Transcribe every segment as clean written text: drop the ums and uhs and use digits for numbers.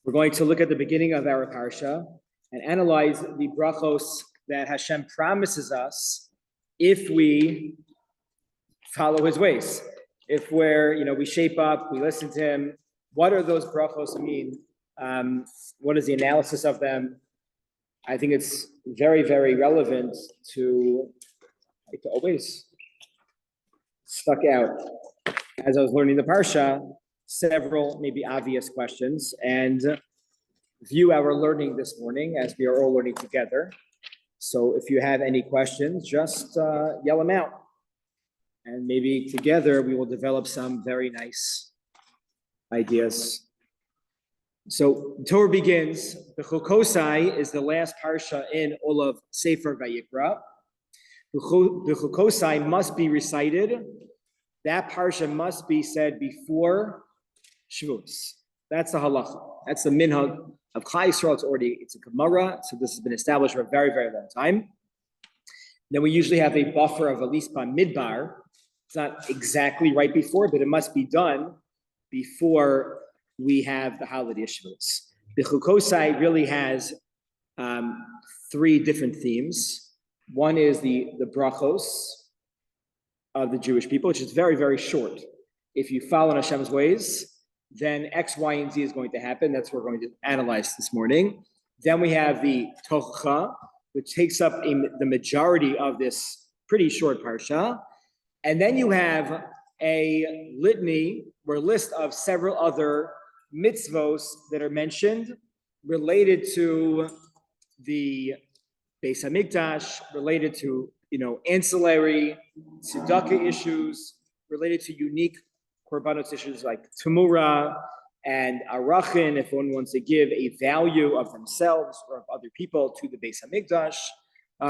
We're going to look at the beginning of our parsha and analyze the brachos that Hashem promises us if we follow his ways. If we shape up, we listen to him. What are those brachos mean? What is the analysis of them? I think it's very, very relevant to always stuck out as I was learning the parsha, several maybe obvious questions, and view our learning this morning as we are all learning together. So if you have any questions, just yell them out. And maybe together we will develop some very nice ideas. So Torah begins, the Chukosai is the last parsha in all of Sefer Vayikra. The Chukosai must be recited. That parsha must be said before Shavuos. That's the halacha. That's the minhag of Chai Yisrael. It's a Gemara, so this has been established for a very, very long time. Then we usually have a buffer of at least by midbar. It's not exactly right before, but it must be done before we have the holiday Shavuos. The Chukosai really has three different themes. One is the brachos of the Jewish people, which is very, very short. If you follow Hashem's ways, then X, Y, and Z is going to happen. That's what we're going to analyze this morning. Then we have the Tochacha, which takes up the majority of this pretty short parsha. And then you have a litany or a list of several other mitzvos that are mentioned related to the Beis HaMikdash, related to ancillary tzedakah issues, related to unique korbanos issues like tumura and arachin, if one wants to give a value of themselves or of other people to the Beis HaMikdash.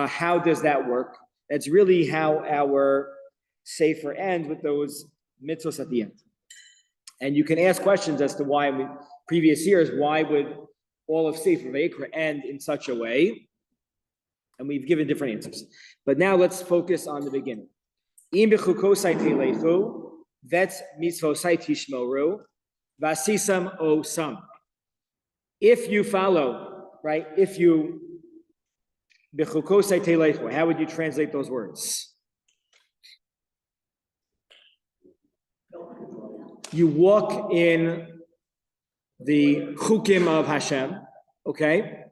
How does that work? That's really how our Sefer ends, with those mitzvos at the end. And you can ask questions as to why, previous years, why would all of Sefer Vayikra end in such a way? And we've given different answers. But now let's focus on the beginning. Im b'chukosai teilechu, vet mitzvosai tishmoru, vasisam osam. If you follow, right? If you b'chukosai teilechu, how would you translate those words? You walk in the chukim of Hashem, okay?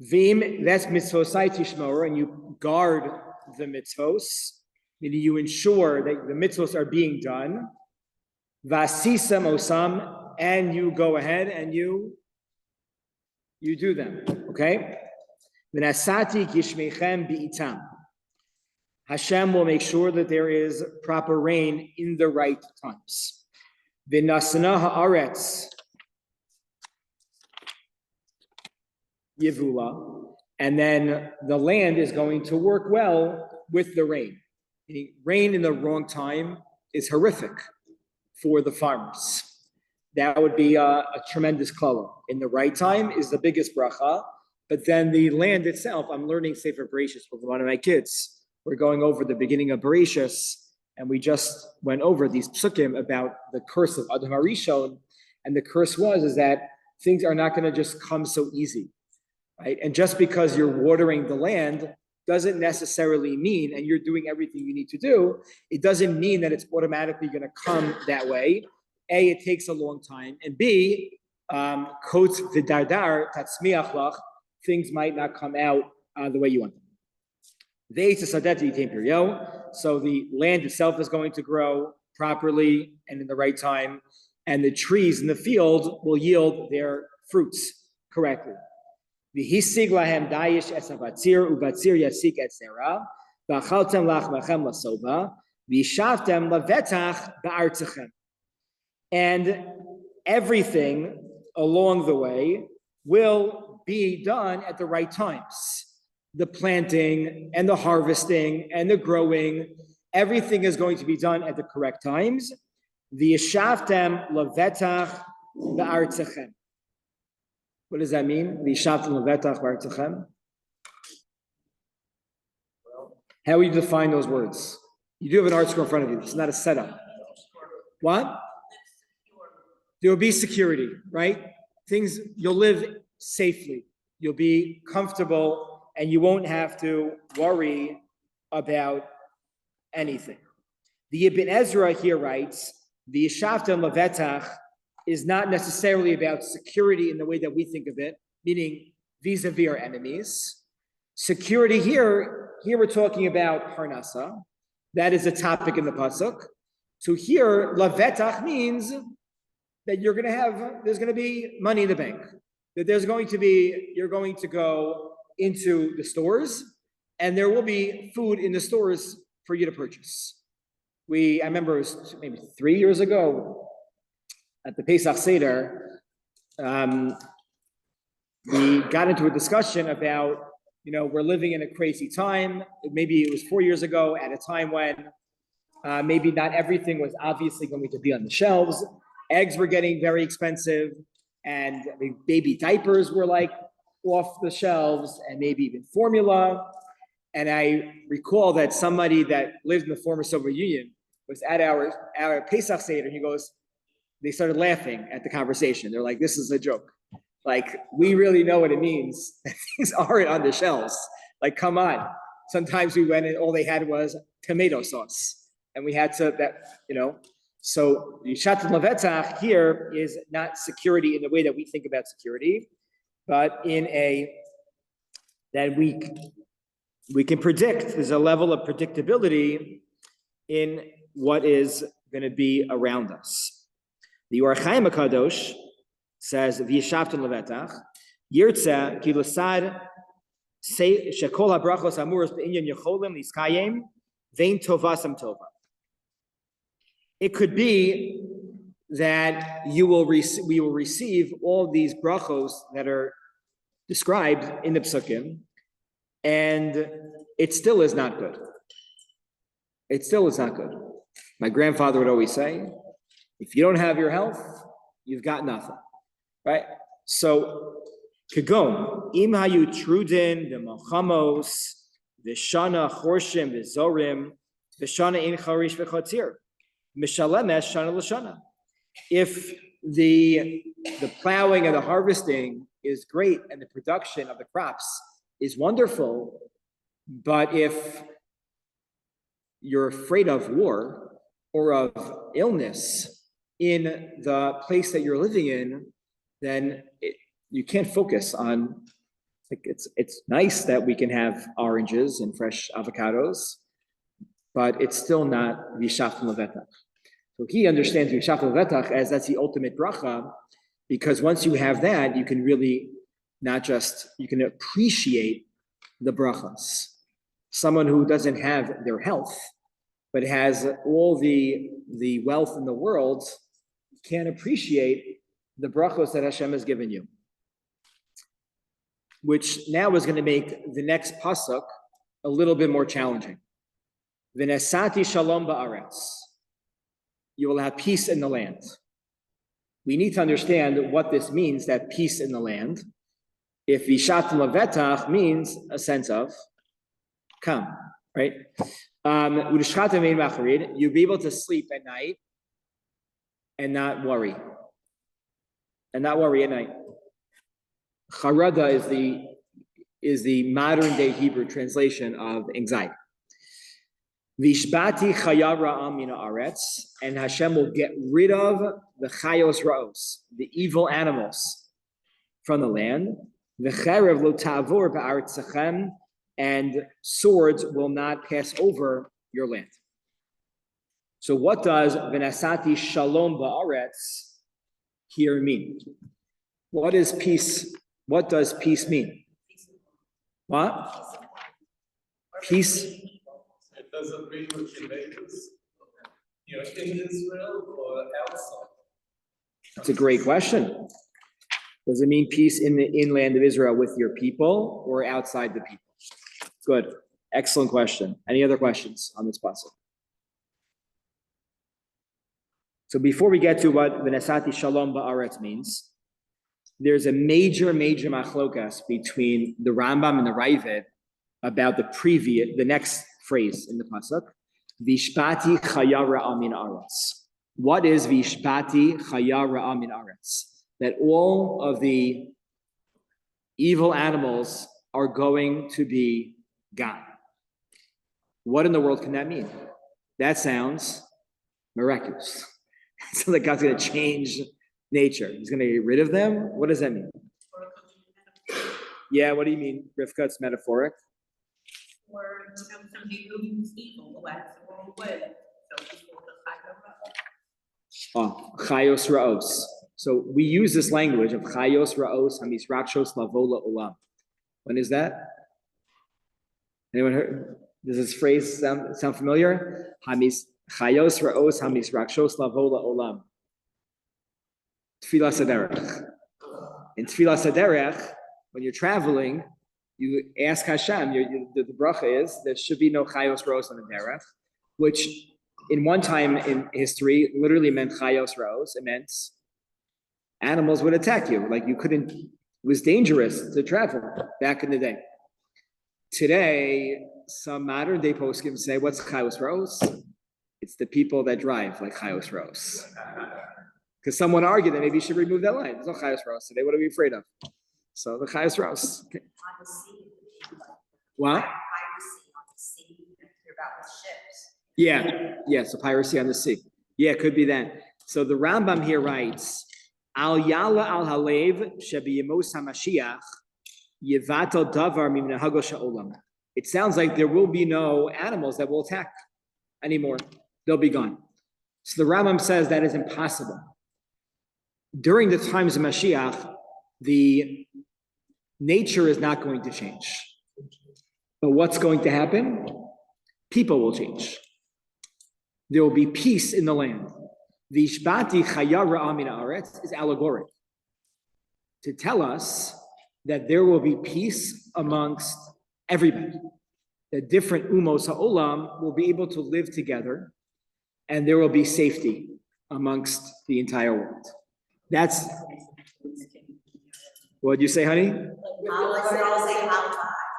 Vim, that's mitzvosai tishmor, and you guard the mitzvos, meaning you ensure that the mitzvos are being done. Vasisam osam, and you go ahead and you do them, okay? V'nasati kishmechem bi'itam. Hashem will make sure that there is proper rain in the right times. V'nasana haaretz Yevula, and then the land is going to work well with the rain. Meaning, rain in the wrong time is horrific for the farmers. That would be a tremendous color. In the right time is the biggest bracha, but then the land itself, I'm learning Sefer Bereshis with one of my kids. We're going over the beginning of Bereshis, and we just went over these psukim about the curse of Adam HaRishon, and the curse is that things are not going to just come so easy. Right? And just because you're watering the land doesn't necessarily mean, and you're doing everything you need to do, it doesn't mean that it's automatically going to come that way. A, it takes a long time. And B, kot v'dardar tatzmiach lach, things might not come out the way you want them. So the land itself is going to grow properly and in the right time, and the trees in the field will yield their fruits correctly. V'hisig lahem dayish es habatzir ubatzir yasik et zera v'achaltem lachmachem lasova v'yishavtem lavetach ba'artzachem. And everything along the way will be done at the right times. The planting and the harvesting and the growing, everything is going to be done at the correct times. V'yishavtem lavetach ba'artzachem. What does that mean? How would you define those words? You do have an art score in front of you. It's not a setup. What? There will be security, right? you'll live safely, you'll be comfortable, and you won't have to worry about anything. The Ibn Ezra here writes, the Yishavta Levetach is not necessarily about security in the way that we think of it, meaning vis-a-vis our enemies. Security here we're talking about Parnasa. That is a topic in the pasuk. So here, Levetach means that there's going to be money in the bank. That you're going to go into the stores, and there will be food in the stores for you to purchase. I remember it was maybe 3 years ago at the Pesach Seder, we got into a discussion about, we're living in a crazy time. Maybe it was 4 years ago at a time when maybe not everything was obviously going to be on the shelves. Eggs were getting very expensive, and baby diapers were like off the shelves, and maybe even formula. And I recall that somebody that lived in the former Soviet Union was at our Pesach Seder, and they started laughing at the conversation. They're like, this is a joke. Like, we really know what it means. Things aren't on the shelves. Like, come on. Sometimes we went and all they had was tomato sauce. And we had to, So Yishat Levetach here is not security in the way that we think about security, but that we can predict. There's a level of predictability in what is going to be around us. The Or Chaim HaKadosh says, V'yishavtu levetach, yirtzeh ki l'sad shekol habrachos amuros be'inyan yecholim liskayim, vein tovasam tova. It could be that we will receive all these brachos that are described in the psukim, and it still is not good. It still is not good. My grandfather would always say, if you don't have your health, you've got nothing, right? So, Kagon, im hayu trudin, the malchamos, the shana chorshim, the zorim, the shana in charish v'chotzir, mishalemes shana l'shana. If the plowing and the harvesting is great and the production of the crops is wonderful, but if you're afraid of war or of illness in the place that you're living in, then you can't focus on, it's nice that we can have oranges and fresh avocados, but it's still not V'yishavtu levetach. So he understands V'yishavtu levetach as that's the ultimate bracha, because once you have that, you can really you can appreciate the brachas. Someone who doesn't have their health, but has all the wealth in the world, can't appreciate the brachos that Hashem has given you. Which now is going to make the next pasuk a little bit more challenging. V'nesati shalom ba'aretz. You will have peace in the land. We need to understand what this means, that peace in the land. If V'yishavtu levetach means a sense of calm, right? You'll be able to sleep at night and not worry. And not worry at night. Charada is the modern day Hebrew translation of anxiety. Vishbati chaya ra'am min haaretz, and Hashem will get rid of the chayos ra'os, the evil animals from the land. V'cherev lo ta'avor ba'aretzechem, and swords will not pass over your land. So what does v'nasati shalom ba'aretz here mean? What is peace? What does peace mean? What? Peace? It doesn't mean what you make us, in Israel or outside. That's a great question. Does it mean peace in the inland of Israel with your people or outside the people? Good. Excellent question. Any other questions on this passage? So before we get to what v'nesati shalom ba'aretz means, there's a major machlokas between the Rambam and the Ravid about the next phrase in the pasuk, Vishpati chaya ra'am min aretz. What is Vishpati chaya ra'am min aretz? that all of the evil animals are going to be gone. What in the world can that mean? That sounds miraculous. So that God's going to change nature. He's going to get rid of them. What does that mean? Yeah, what do you mean, Rivka? It's metaphoric. Or some people use evil the wrong way. So people Chayos Ra'os. So we use this language of Chayos Ra'os Hamisrakshos Lavola Olam. When is that? Anyone heard? Does this phrase sound familiar? Chayos Ra'os Hamisrakshos Lavola Olam. Tfilas Haderech. In Tfilas Haderech, when you're traveling, you ask Hashem, the bracha is, there should be no Chayos Ra'os on the derech, which in one time in history literally meant Chayos Ra'os. It meant animals would attack you. Like it was dangerous to travel back in the day. Today, some modern day poskim say, what's Chayos Ra'os? It's the people that drive like Chayos Ra'os. Because someone argued that maybe you should remove that line. There's no Chayos Ra'os today. What are we afraid of? So the Chayos Ra'os. Okay. What? Yeah, so piracy on the sea. Yeah, it could be that. So the Rambam here writes, Al Yala al Halev Shebiyemos HaMashiach Yevato Davar Mimnahago Sha'olam. It sounds like there will be no animals that will attack anymore. They'll be gone. So the Rambam says that is impossible. During the times of Mashiach, the nature is not going to change. But what's going to happen? People will change. There will be peace in the land. Vishbati chayara amina aretz is allegoric to tell us that there will be peace amongst everybody. That different umos ha'olam will be able to live together, and there will be safety amongst the entire world. That's what did you say, honey?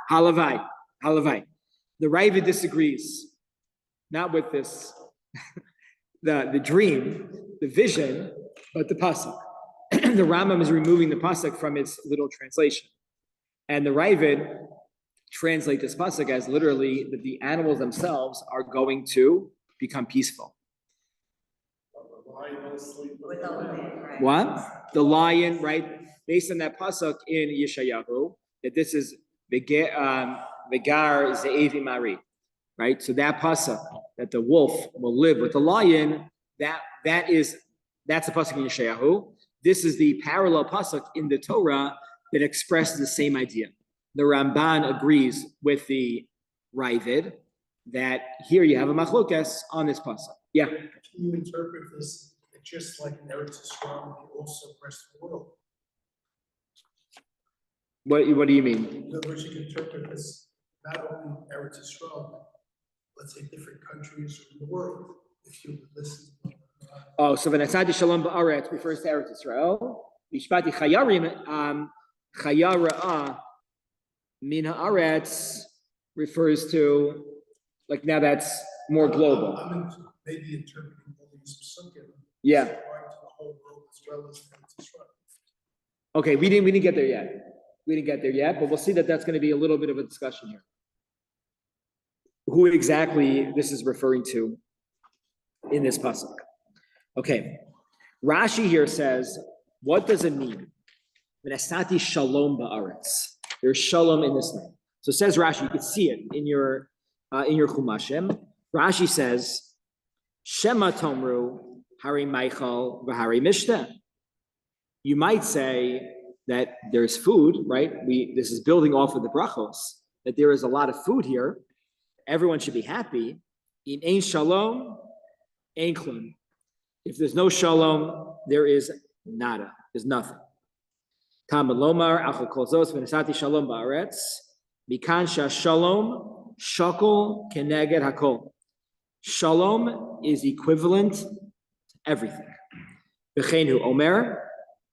Halavai. The Rabbi disagrees, not with this, the dream, the vision, but the pasuk. The Rambam is removing the pasuk from its literal translation, and the Rabbi translate this pasuk as literally that the animals themselves are going to become peaceful. What? The lion, right? Based on that pasuk in Yeshayahu, that this is Vegar Ze'evi Mari, right? So that pasuk, that the wolf will live with the lion, that's the pasuk in Yeshayahu. This is the parallel pasuk in the Torah that expresses the same idea. The Ramban agrees with the Ravid that here you have a machlokas on this pasuk. Yeah. Can you interpret this just like in Eretz Yisrael, they also rest of the world? What do you mean? In other words, you can interpret this not only Eretz Yisrael, but let's say different countries in the world. If you would listen. Oh, so v'nasati shalom ba'aretz refers to Eretz Yisrael. V'shpati chayarim chayara min haaretz refers to, like, now that's more global. I'm maybe interpreting all these psukim. Yeah. To the whole world as well as Eretz Yisrael. Okay, we didn't get there yet. But we'll see that that's going to be a little bit of a discussion here. Who exactly this is referring to in this pasuk? Okay, Rashi here says, what does it mean? V'nasati shalom ba'aretz. There's shalom in this land. So says Rashi, you can see it in your Chumashim. Rashi says, Shema Tomru Hari Meichal v'Hari Mishta. You might say that there's food, right? This is building off of the brachos, that there is a lot of food here. Everyone should be happy. In ein shalom, ein klum. If there's no shalom, there is nada. There's nothing. Talmud lomar achal kol zos v'nasati shalom ba'aretz mikan shalom shakol keneged hakol. Shalom is equivalent to everything. V'cheinu omer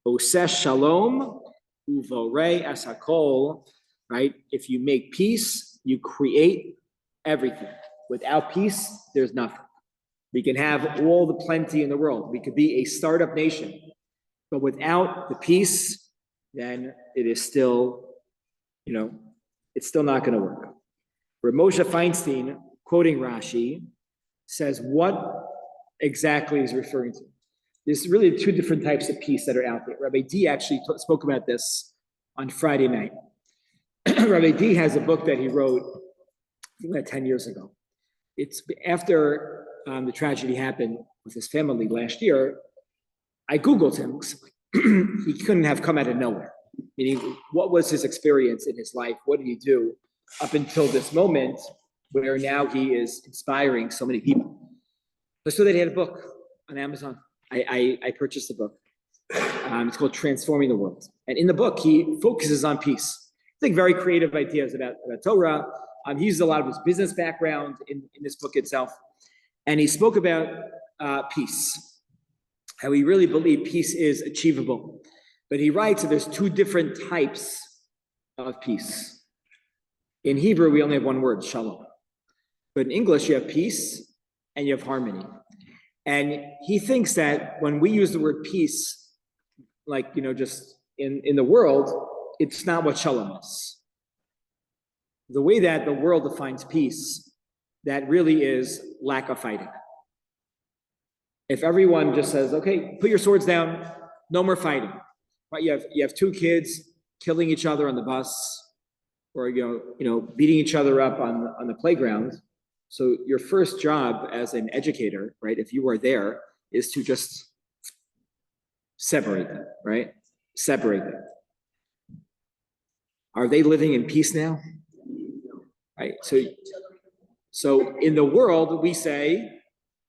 oseh shalom uvorei as hakol. Right? If you make peace, you create everything. Without peace, there's nothing. We can have all the plenty in the world. We could be a startup nation. But without the peace, then it is still, it's still not going to work. Where Moshe Feinstein, quoting Rashi, says what exactly is referring to. There's really two different types of peace that are out there. Rabbi D actually spoke about this on Friday night. Rabbi D has a book that he wrote, I think about 10 years ago. It's after the tragedy happened with his family last year. I Googled him. He couldn't have come out of nowhere. Meaning, what was his experience in his life? What did he do up until this moment where now he is inspiring so many people? So that he had a book on Amazon. I purchased the book. It's called Transforming the World. And in the book, he focuses on peace. I think very creative ideas about Torah. He uses a lot of his business background in this book itself. And he spoke about peace, how he really believed peace is achievable. But he writes that there's two different types of peace. In Hebrew, we only have one word, shalom. But in English, you have peace and you have harmony. And he thinks that when we use the word peace, like, just in the world, it's not what shalom is. The way that the world defines peace, that really is lack of fighting. If everyone just says, okay, put your swords down, no more fighting. Right? You have two kids killing each other on the bus, or beating each other up on the playground. So your first job as an educator, right, if you are there, is to just separate them, right? Separate them. Are they living in peace now? Right. So in the world, we say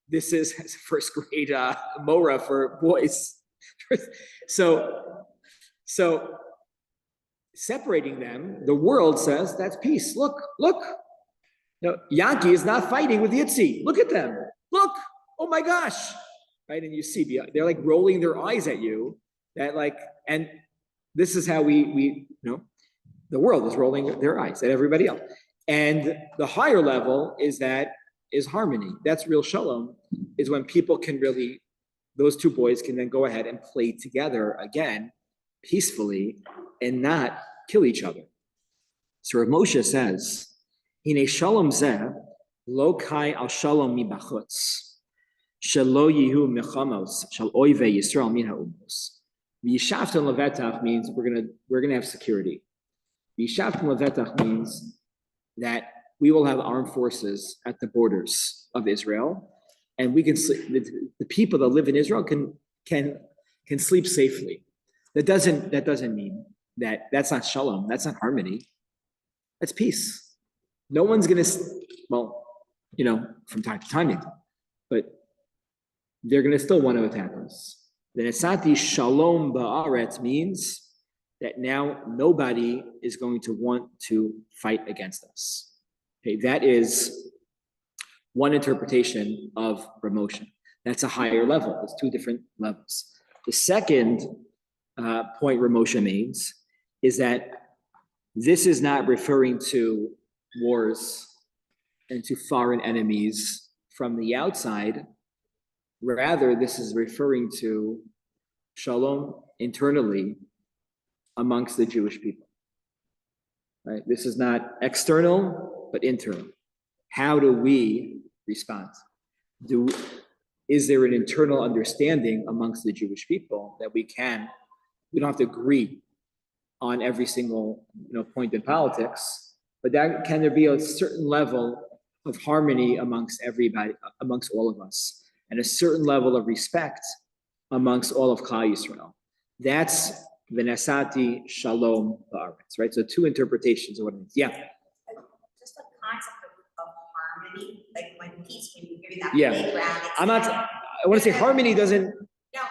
this is first grade Mora for boys. So separating them, the world says that's peace. Look. Yankee is not fighting with Yitzi. Look at them. Look. Oh my gosh. Right. And you see, they're like rolling their eyes at you. And this is how we the world is rolling their eyes at everybody else. And the higher level is harmony. That's real shalom, is when people can really, those two boys can then go ahead and play together again peacefully and not kill each other. So Rav Moshe says, Hine shalom zeh lo kai al shalom mi bachutz shelo yihu mechamos shal oive Yisrael min ha'umos. V'yishavtem levetach means we're gonna have security. V'yishavtem levetach means that we will have armed forces at the borders of Israel, and we can the people that live in Israel can sleep safely. That doesn't mean that's not shalom. That's not harmony. That's peace. No one's gonna, from time to time, but they're gonna still want to attack us. Then it's not the shalom ba'aretz means that now nobody is going to want to fight against us. Okay, that is one interpretation of promotion. That's a higher level. There's two different levels. The second point Ramosha means is that this is not referring to wars and to foreign enemies from the outside. Rather, this is referring to shalom internally amongst the Jewish people. Right? This is not external, but internal. How do we respond? Is there an internal understanding amongst the Jewish people that we don't have to agree on every single point in politics, but can there be a certain level of harmony amongst everybody, amongst all of us, and a certain level of respect amongst all of Klal Yisrael? That's v'nasati shalom ba'aretz, right? So two interpretations of what it means. Yeah. Just the concept of harmony, like when peace, when you hear that Yeah. playground. I want to say harmony doesn't. No,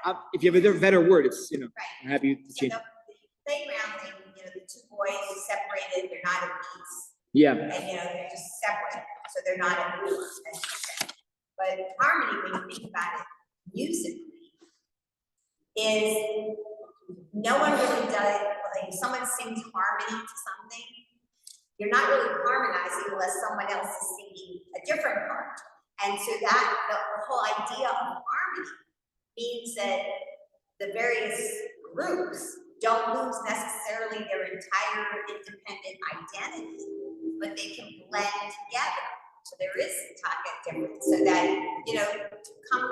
but if you have a better word, it's right. I'm happy to change. So the playground thing, the two boys are separated, they're not at peace. Yeah. And they're just separate, so they're not at war, as you said. But harmony, when you think about it musically, is no one really does, like if someone sings harmony to something, you're not really harmonizing unless someone else is singing a different part. And so that the whole idea of harmony means that the various groups don't lose necessarily their entire independent identity, but they can blend together. So there is a pocket difference, so that, you know, to come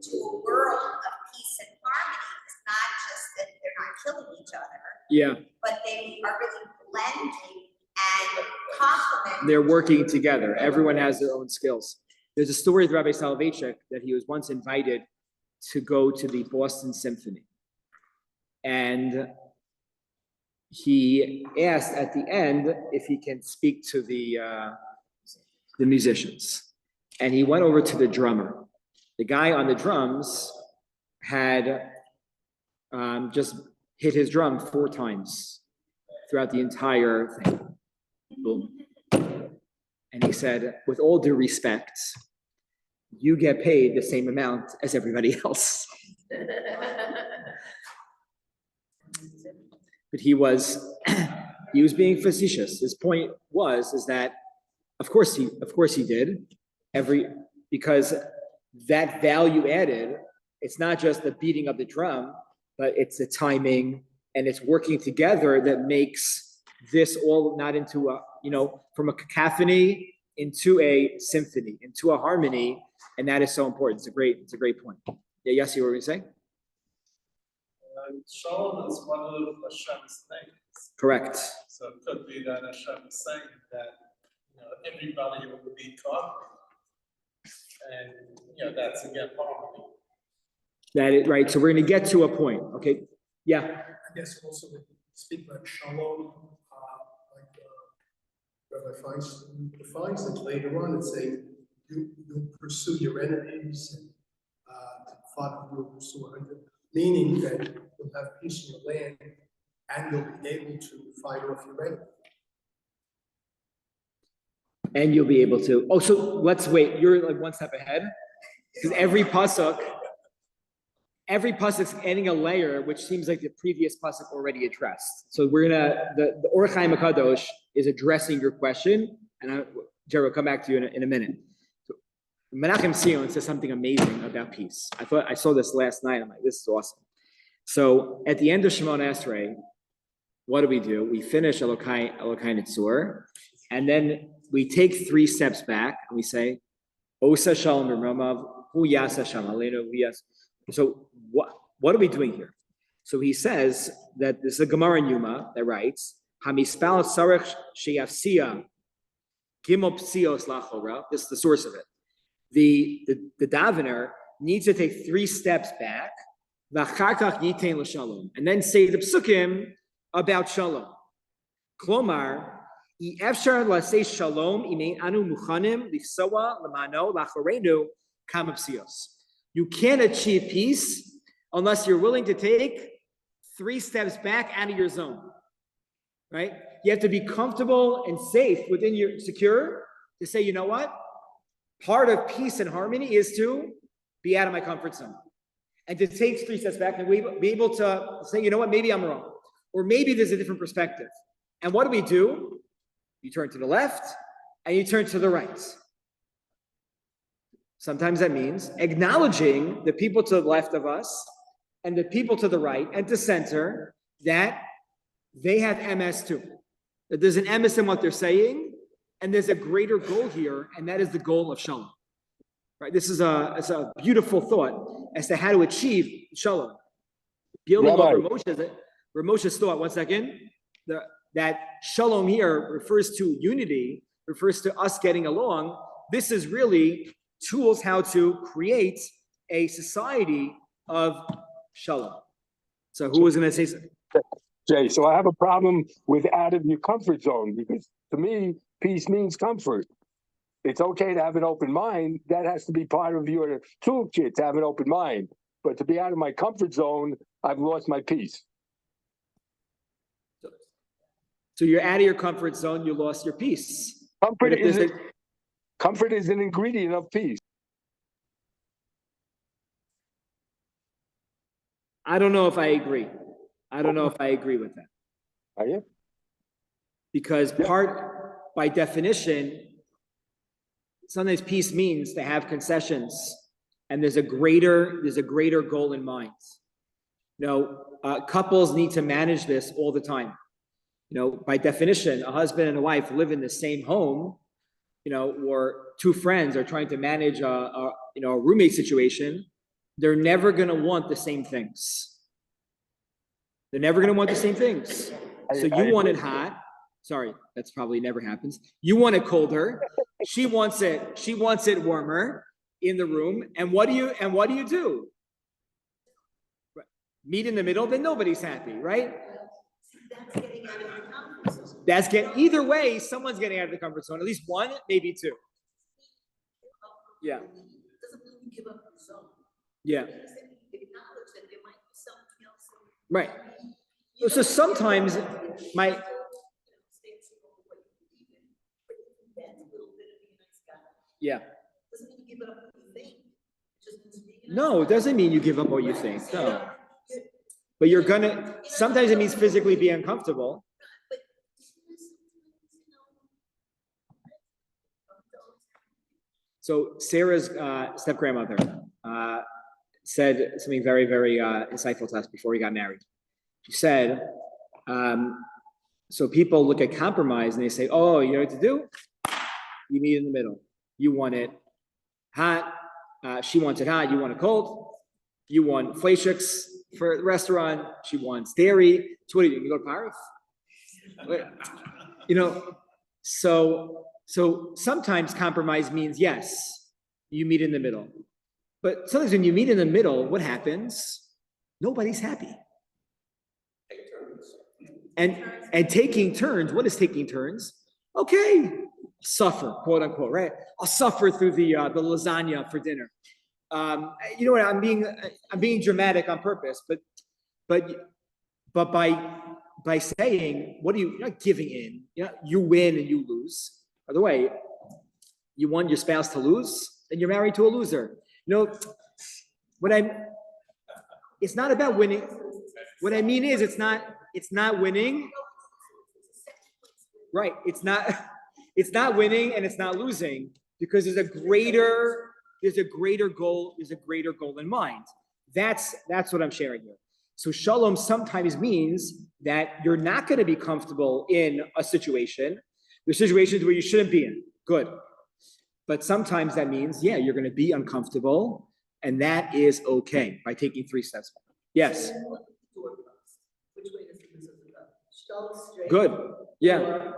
to a world of peace and harmony is not just that they're not killing each other, Yeah, but they are really blending and complementing. they're working together. Everyone has their own skills. There's a story of Rabbi Soloveitchik that he was once invited to go to the Boston Symphony. And he asked at the end if he can speak to the musicians. And he went over to the drummer. The guy on the drums had just hit his drum 4 times throughout the entire thing. Boom. And he said, with all due respect, you get paid the same amount as everybody else. But he was being facetious. His point is that of course he did because that value added, it's not just the beating of the drum, but it's the timing and it's working together that makes this all not into a, from a cacophony into a symphony, into a harmony, and that is so important. It's a great point. Yeah, Yossi, what were you saying? Shalom is one of Hashem's names. Correct. So it could be that Hashem is saying that everybody will be taught, and that's again harmony. That is right. So we're going to get to a point. Okay. Yeah. I guess also when you speak about shalom, Rabbi Feinstein defines it later on and say you pursue your enemies and Father will pursue 100, meaning that you'll have peace in your land and you'll be able to fight off your enemy. And you'll be able to. Oh, so let's wait. You're like one step ahead, because every pasuk's adding a layer, which seems like the previous pasuk already addressed. So we're the Orach Chaim HaKadosh is addressing your question, and Jerry will come back to you in a minute. So Menachem Sion says something amazing about peace. I saw this last night. I'm like, this is awesome. So at the end of Shemona Esrei, what do? We finish Elokai Nitzur, and then we take 3 steps back and we say, Osa Shalom Ramav, Hu Yasa Shalom Aleinu, Hu Yas. So what are we doing here? So he says that this is a Gemara in Yuma that writes, Hamispal Sarech Sheyafsia Gimel Psios Lachora. This is the source of it. The davener needs to take 3 steps back, V'acharkach Yitain L'Shalom, and then say the psukim about Shalom. Klomar, Efshar Lasei Shalom Imein Anu Muchanim Lifsoa Lamano Lachorenu Kam Psios. You can't achieve peace unless you're willing to take 3 steps back out of your zone, right? You have to be comfortable and safe within your secure to say, you know what? Part of peace and harmony is to be out of my comfort zone and to take 3 steps back and be able to say, you know what? Maybe I'm wrong, or maybe there's a different perspective. And what do? You turn to the left and you turn to the right. Sometimes that means acknowledging the people to the left of us and the people to the right and to center that they have MS too. That there's an MS in what they're saying, and there's a greater goal here, and that is the goal of Shalom. Right? This is a beautiful thought as to how to achieve Shalom. Building on Ramosha's thought, one second, that Shalom here refers to unity, refers to us getting along. This is really tools how to create a society of Shalom. So who was going to say something? Jay, so I have a problem with out of your comfort zone, because to me, peace means comfort. It's okay to have an open mind. That has to be part of your toolkit, to have an open mind. But to be out of my comfort zone, I've lost my peace. So you're out of your comfort zone, you lost your peace. Comfort is an ingredient of peace. I don't know if I agree. I don't know if I agree with that. Are you? Because by definition, sometimes peace means to have concessions, and there's a greater goal in mind. Couples need to manage this all the time. By definition, a husband and a wife live in the same home, or two friends are trying to manage a roommate situation. They're never going to want the same things. They're never going to want the same things. So you want it hot. Sorry, that's probably never happens. You want it colder. She wants it warmer in the room. And what do you do? Meet in the middle, then nobody's happy, right? That's getting out of the comfort zone. Either way, someone's getting out of the comfort zone. At least one, maybe two. Yeah. Doesn't mean you give up your zone. Yeah. Acknowledge that there might be something else. Right. So sometimes yeah. Doesn't mean you give up what you think. No, it doesn't mean you give up what you think. No. But sometimes it means physically be uncomfortable. So Sarah's step-grandmother said something very, very insightful to us before we got married. She said, so people look at compromise and they say, oh, you know what to do? You meet in the middle. You want it hot. She wants it hot. You want it cold. You want fleischiks for the restaurant. She wants dairy. So what do? You go to Paris? So sometimes compromise means, yes, you meet in the middle. But sometimes when you meet in the middle, what happens? Nobody's happy. And taking turns, what is taking turns? Okay, suffer, quote unquote, right? I'll suffer through the lasagna for dinner. You know what? I'm being dramatic on purpose, but by saying, you're not giving in. You win and you lose. By the way, you want your spouse to lose, then you're married to a loser. It's not about winning. What I mean is, it's not winning. Right? It's not winning and it's not losing, because there's a greater goal in mind. That's what I'm sharing here. So shalom sometimes means that you're not going to be comfortable in a situation. There's situations where you shouldn't be in. Good. But sometimes that means, you're going to be uncomfortable, and that is okay by taking 3 steps. Yes. Good. Yeah.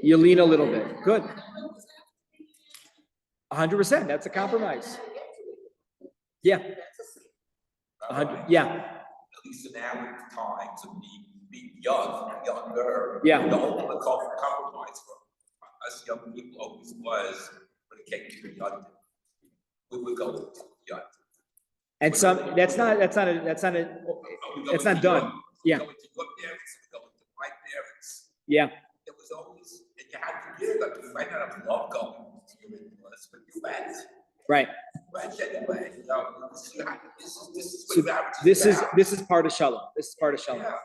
You lean a little bit. Good. 100%. That's a compromise. Yeah. Yeah. At least in our times of being younger. Yeah. The ultimate compromise for us young people always was, when it came to the young, we would go to young. And that's not done. Yeah. Going to good parents, going to white parents. Yeah. It was always, and you had to give that. You might not have loved going to your in-laws, but you went. Right. Went anyway. This is part of shalom. This is part of shalom. Yeah.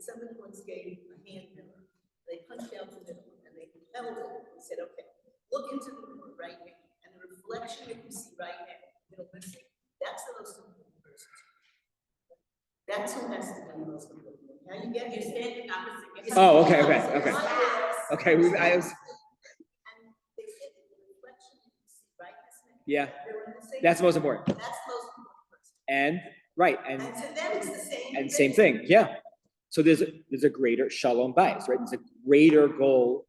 Someone once gave a hand mirror. They punched out the middle and they held it and said, okay, look into the mirror right here. And the reflection that you see right here, middle missing, that's the most important person. That's who has to be the most important. Now you get your standing opposite. Oh, okay. Okay, And they said the reflection that you see right this minute. Yeah. They're in the same. That's most important. That's the most important person. And And to them, it's the same. and same thing. Yeah. So there's a greater shalom bias, right? There's a greater goal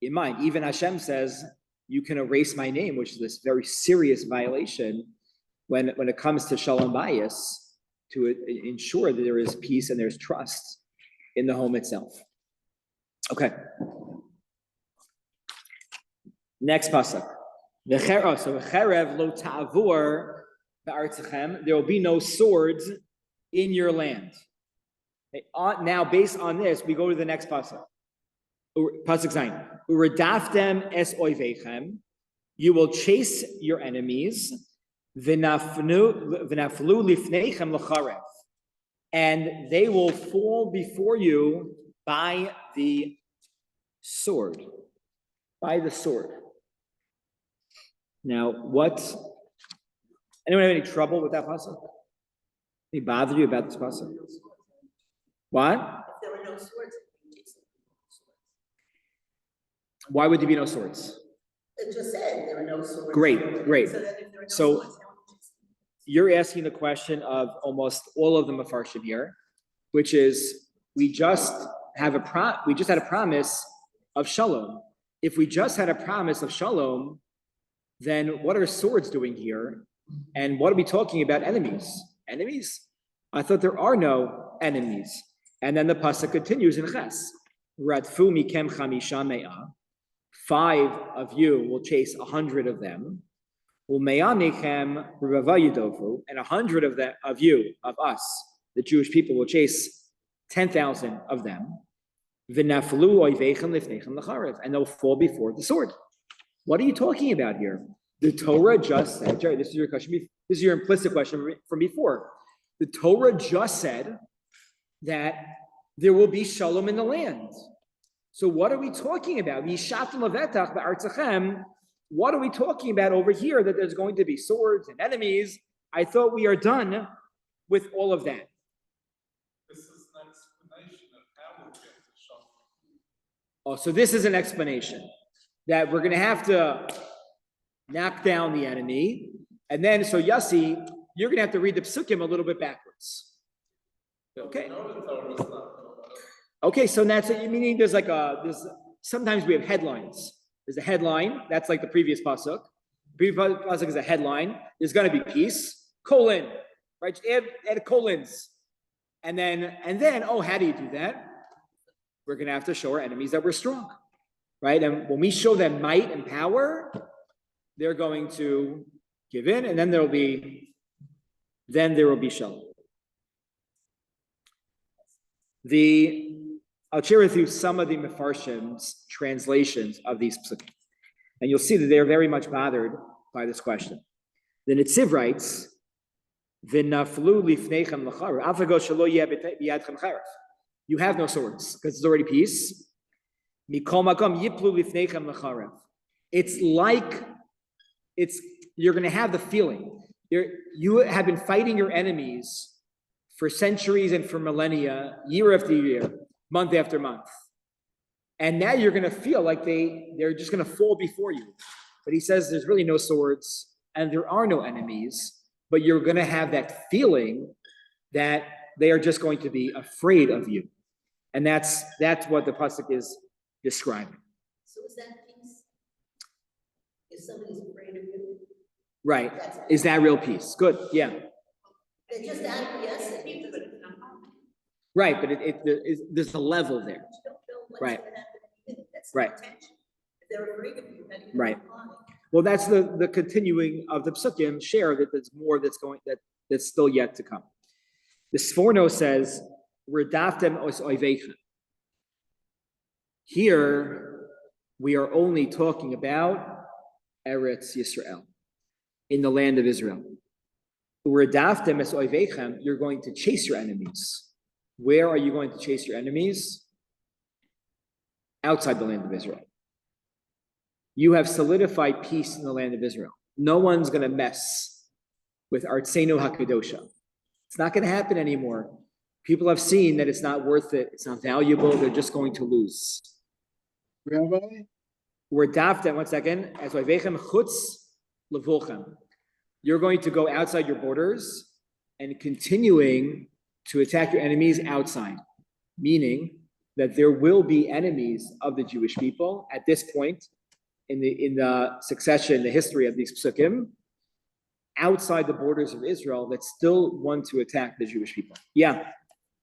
in mind. Even Hashem says, you can erase my name, which is this very serious violation when it comes to shalom bias, to ensure that there is peace and there's trust in the home itself. Okay. Next pasuk. V'cherev lo ta'avur ba'artzachem. There will be no swords in your land. Now, based on this, we go to the next pasuk. Pasuk zayin. Uredaftem es oivechem. You will chase your enemies. V'naflu lifneichem l'charev. And they will fall before you by the sword. By the sword. Now, what Anyone have any trouble with that pasuk? Any bother you about this pasuk? What? If there were no swords. Why would there be no swords? It just said there were no swords. Great, great. So then if there were no So- swords, how would you- You're asking the question of almost all of the Mefarshim here, which is we just had a promise of shalom. If we just had a promise of shalom, then what are swords doing here? And what are we talking about? Enemies. Enemies? I thought there are no enemies. And then the pasuk continues in Ches. Radfu mikem chamisha me'ah. 5 of you will chase 100 of them. And 100 of you, of us, the Jewish people, will chase 10,000 of them. And they'll fall before the sword. What are you talking about here? The Torah just said, Jerry, this is your question. This is your implicit question from before. The Torah just said that there will be shalom in the land. So what are we talking about? What are we talking about over here that there's going to be swords and enemies? I thought we are done with all of that. This is an explanation of how we get to shalom. Oh, so this is an explanation that we're going to have to knock down the enemy. And then, so Yossi, you're going to have to read the psukim a little bit backwards. Okay. No, the Torah is not going Okay, so that's it. Meaning there's sometimes we have headlines. There's a headline, that's like the previous pasuk. Previous pasuk is a headline. There's going to be peace, colon, right? Add colons. And then, oh, how do you do that? We're going to have to show our enemies that we're strong, right? And when we show them might and power, they're going to give in, and then there will be shalom. I'll share with you some of the Mefarshim's translations of these psukim. And you'll see that they're very much bothered by this question. The Netziv writes, V'naflu lifneichem l'charev, afago shelo yeh b'yadchem charev. You have no swords, because it's already peace. Mikol makom yiplu lifneichem l'charev. You're going to have the feeling. You have been fighting your enemies for centuries and for millennia, year after year, month after month. And now you're going to feel like they're just going to fall before you. But he says there's really no swords and there are no enemies, but you're going to have that feeling that they are just going to be afraid of you. And that's what the pasuk is describing. So is that peace? If somebody's afraid of you? Right. Is that real peace? Good. Yeah. They're just acquiescing. Right. But there's a level there. Right. That's right. If they're afraid of you, then right. Well, that's the continuing of the psukim share that there's more that's still yet to come. The Sforno says, "Redaftem os oivechem." Here, we are only talking about Eretz Yisrael, in the land of Israel. Redaftem es oivechem. You're going to chase your enemies. Where are you going to chase your enemies? Outside the land of Israel. You have solidified peace in the land of Israel. No one's going to mess with Artsenu HaKadosha. It's not going to happen anymore. People have seen that it's not worth it. It's not valuable. They're just going to lose. Rabbi? We're daftem, 1 second. As vayvechem chutz levulchem. You're going to go outside your borders and continuing to attack your enemies outside. Meaning that there will be enemies of the Jewish people at this point in the succession, the history of these psukim, outside the borders of Israel that still want to attack the Jewish people. Yeah.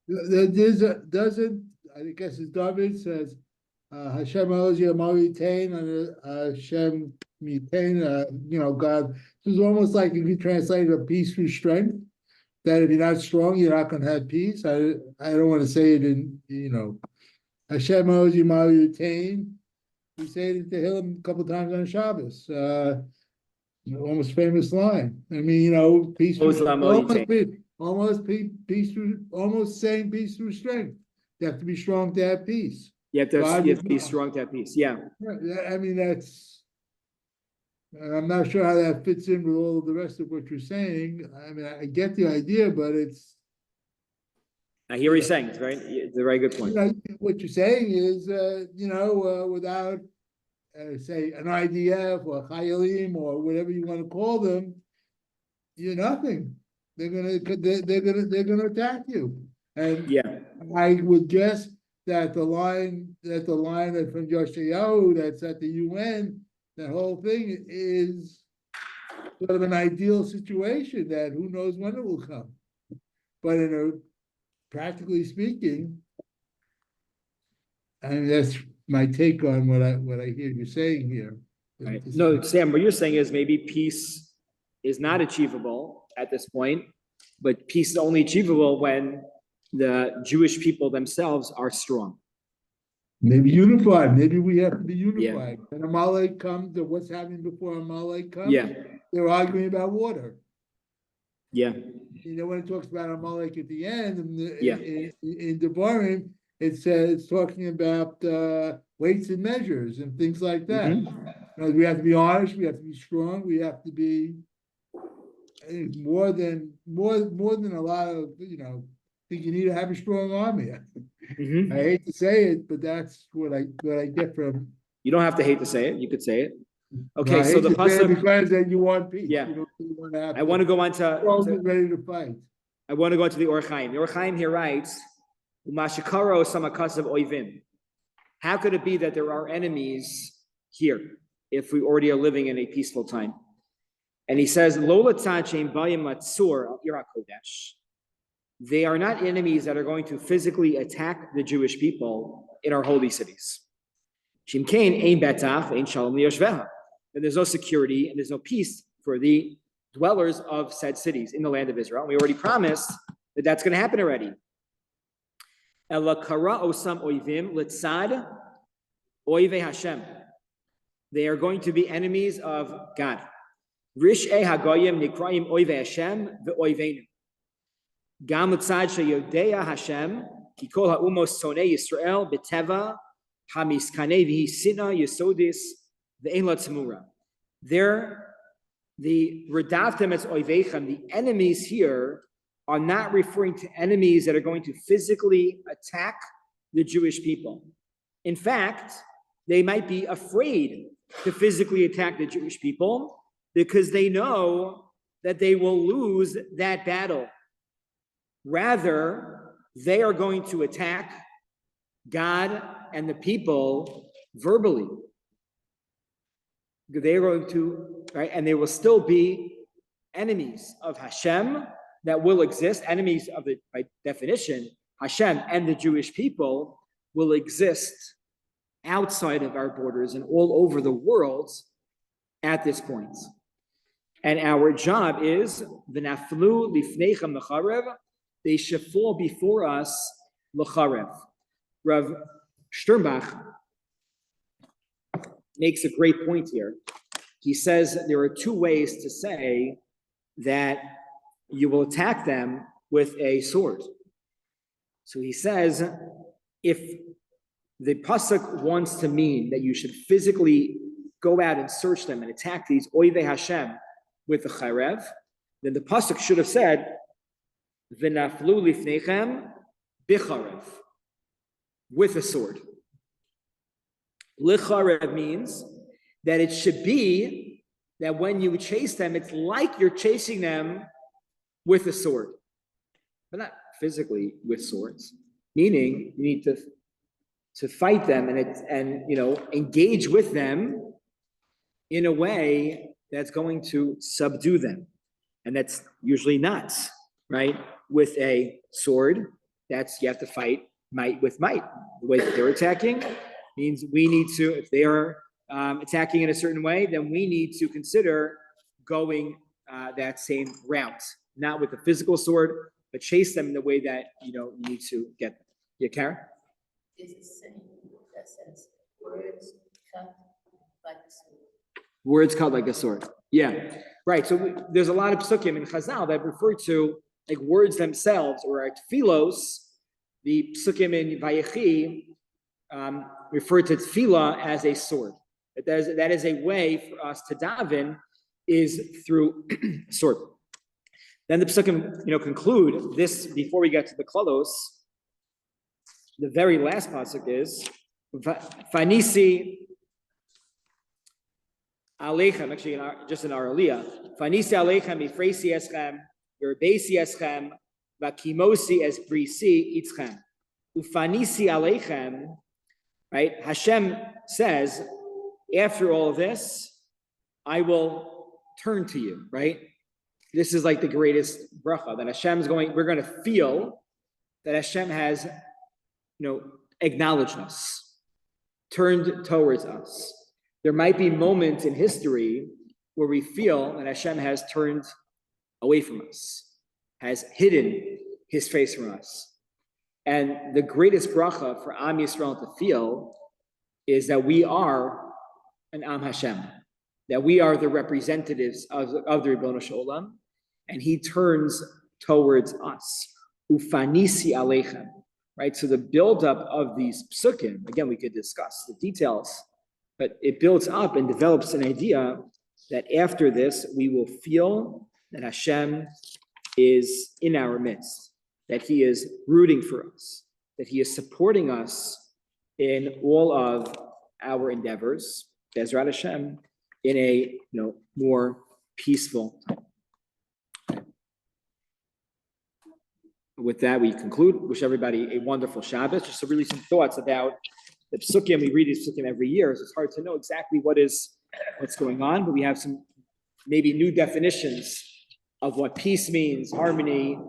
I guess as David says, Hashem Ozi Amaritain and Hashem Mitain, God. This is almost like if you translate a peace through strength, that if you're not strong, you're not going to have peace. I don't want to say it in, Hashem Ozi Amaritain. We say it to him a couple of times on Shabbos. Almost famous line. I mean, peace through almost saying peace through strength. You have to be strong to have peace. You have to be strong to have peace. Yeah. I mean, that's And I'm not sure how that fits in with all of the rest of what you're saying. I mean, I get the idea, but it's, I hear what you're saying, it's a very good you point. know, what you're saying is, without, say, an IDF or Chayalim or whatever you want to call them, you're nothing. They're gonna attack you. And Yeah, I would guess that the line that from Yoshayahu that's at the UN, that whole thing is sort of an ideal situation that who knows when it will come. But practically speaking, I mean, that's my take on what I hear you saying here. right. No, Sam, what you're saying is maybe peace is not achievable at this point, but peace is only achievable when the Jewish people themselves are strong. Maybe unified. Maybe we have to be unified. When Amalek comes, or what's happening before Amalek comes, Yeah, they're arguing about water. yeah, You know, when it talks about Amalek at the end, Yeah. in Devarim, it says it's talking about weights and measures and things like that. Mhm. You know, we have to be honest. We have to be strong. We have to be more than a lot of, I think you need to have a strong army. Mhm. I hate to say it, but that's what I get from. You don't have to hate to say it. You could say it. No, Okay, I so hate the to say it pasuk. because then you want peace. Yeah. You don't want to have I want to go on soldiers ready to fight. I want to go into the Or Chaim. The Or Chaim here writes, "Umashikaro samakasav oivim." How could it be that there are enemies here if we already are living in a peaceful time? And he says, "Lola tzadchem bayim matzur al ira kodesh." They are not enemies that are going to physically attack the Jewish people in our holy cities. Shimkain ein betach ein shalom liyashveha. And there's no security and there's no peace for the dwellers of said cities in the land of Israel. And we already promised that that's going to happen already. Ela kara osam oivim litzad oive Hashem. They are going to be enemies of God. Rish'e hagoyim nikraim oive Hashem ve'oiveinu. Gam litzad sheyodea Hashem ki kol ha'umos sonei Yisrael beteva hamiskanei v'hisina yisodis ve'en la tzemura. They're the redavtem as oivechem, the enemies here are not referring to enemies that are going to physically attack the Jewish people. In fact, they might be afraid to physically attack the Jewish people because they know that they will lose that battle. Rather, they are going to attack God and the people verbally. They are going to, right, and they will still be enemies of Hashem that will exist, enemies of it by definition. Hashem and the Jewish people will exist outside of our borders and all over the world at this point. And our job is, v'naflu lifneichem l'charev, they should fall before us l'charev. Rav Sternbach makes a great point here. He says there are two ways to say that you will attack them with a sword. So he says, if the pasuk wants to mean that you should physically go out and search them and attack these oivei Hashem with the charev, then the pasuk should have said, "V'naflu lifneichem bicharev," with a sword. Licharev means that it should be that when you chase them, it's like you're chasing them with a sword, but not physically with swords. Meaning, you need to fight them and engage with them in a way that's going to subdue them, and that's usually not right with a sword. That's you have to fight might with might. The way that they're attacking means we need to, if they are attacking in a certain way, then we need to consider going that same route, not with the physical sword, but chase them in the way that you need to get them. Yeah, Karen? There's a saying that says, words cut like a sword. Words cut like a sword. Yeah, right. So there's a lot of psukim in Chazal that refer to like words themselves, or tefillos. The psukim in Vayechi refer to tefillah as a sword. That is a way for us to daven is through sword. Then the psukim, conclude this before we get to the klalos. The very last pasuk is Fanisi Aleichem. Actually, just in our aliyah, Fanisi Aleichem Ifreisi Eschem, Yerbeisi Eschem, Vakimosi Es Brisi Itzchem. Ufanisi Aleichem. Right? Hashem says, after all of this, I will turn to you. Right? This is like the greatest bracha that Hashem's we're going to feel that Hashem has, acknowledged us, turned towards us. There might be moments in history where we feel that Hashem has turned away from us, has hidden his face from us. And the greatest bracha for Am Yisrael to feel is that we are an Am Hashem, that we are the representatives of the Ribbono Shel Olam, and he turns towards us. Ufanisi aleichem, right? So the buildup of these psukim, again, we could discuss the details, but it builds up and develops an idea that after this, we will feel that Hashem is in our midst, that he is rooting for us, that he is supporting us in all of our endeavors, Bezrat Hashem, in a more peaceful time. With that, we conclude. Wish everybody a wonderful Shabbos. Just really some thoughts about the psukim. We read these psukim every year, so it's hard to know exactly what's going on, but we have some maybe new definitions of what peace means, harmony,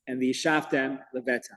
and the Shaftem Leveta.